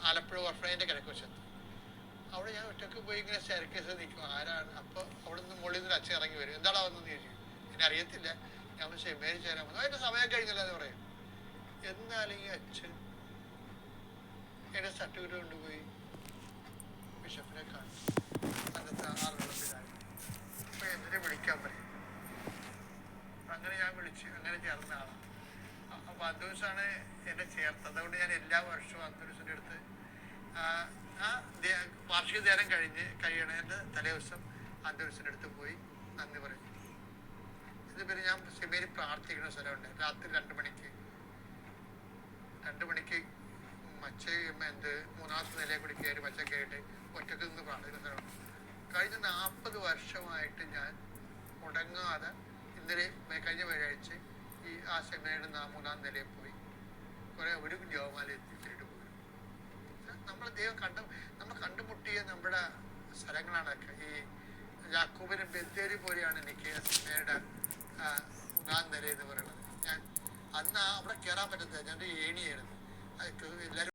ആലപ്പുഴ ഓർഫനേജിൻ്റെ കിഴക്ക് വശത്ത്. അവിടെ ഞാൻ ഒറ്റക്ക് പോയി ഇങ്ങനെ സ്റ്റെയർകേസ് നിൽക്കും. ആരാണ്? അപ്പോൾ അവിടെ നിന്ന് മുകളിൽ നിന്ന് അച്ഛൻ ഇറങ്ങി വരും. എന്താണോ വന്നെന്ന് ചോദിച്ചു. എന്നെ അറിയത്തില്ല. ഞാൻ സെമിനാരി ചേരാൻ വന്നു. അതിൻ്റെ സമയം കഴിഞ്ഞില്ല എന്ന് പറയും. എന്നാലും ഈ അച്ഛൻ എൻ്റെ സർട്ടിഫിക്കറ്റ് കൊണ്ടുപോയി ബിഷപ്പിനെ കാണിച്ചു. അന്നത്തെ ആളുള്ള പിതാവ്. അപ്പോൾ എന്തിനെ വിളിക്കാൻ പറയും. അങ്ങനെ ഞാൻ വിളിച്ച് അങ്ങനെ ചേർന്ന ആളാണ്. അപ്പോൾ അന്തോസാണ് എന്നെ ചേർത്തത്. അതുകൊണ്ട് ഞാൻ എല്ലാ വർഷവും അന്തോസിൻ്റെ അടുത്ത് ആ വാർഷിക ധ്യാനം കഴിയണതിൻ്റെ തലേദിവസം അന്തോസിൻ്റെ അടുത്ത് പോയി നന്ദി പറയും. ഇത് പിന്നെ ഞാൻ സെമിനാരി പ്രാർത്ഥിക്കുന്ന സ്ഥലമുണ്ട്. രാത്രി 2 മണിക്ക് മച്ച മൂന്നാമത്തെ നിലയെ കൂടി കയറി മച്ച കയറിയിട്ട് ഒറ്റക്ക് നിന്ന് പ്രാർത്ഥിക്കുന്ന സ്ഥലമുണ്ട്. കഴിഞ്ഞ 40 വർഷമായിട്ട് ഞാൻ മുടങ്ങാതെ കഴിഞ്ഞ വ്യാഴാഴ്ച ആ സെമിനാരിയുടെ 3-ാം നിലയിൽ പോയി ഒരു ജപമാല എത്തിച്ചിട്ട് പോയി. നമ്മൾ കണ്ടുമുട്ടിയ നമ്മുടെ സ്ഥലങ്ങളാണൊക്കെ. ഈ യാക്കോബിന് ബെത്തേരി പോലെയാണ് എനിക്ക് സെമിനാരിയുടെ 3-ാം നില എന്ന് പറയുന്നത്. ഞാൻ അന്ന് അവിടെ കയറാൻ പറ്റത്തില്ല. ഞാൻ ഏണിയായിരുന്നു. എല്ലാവരും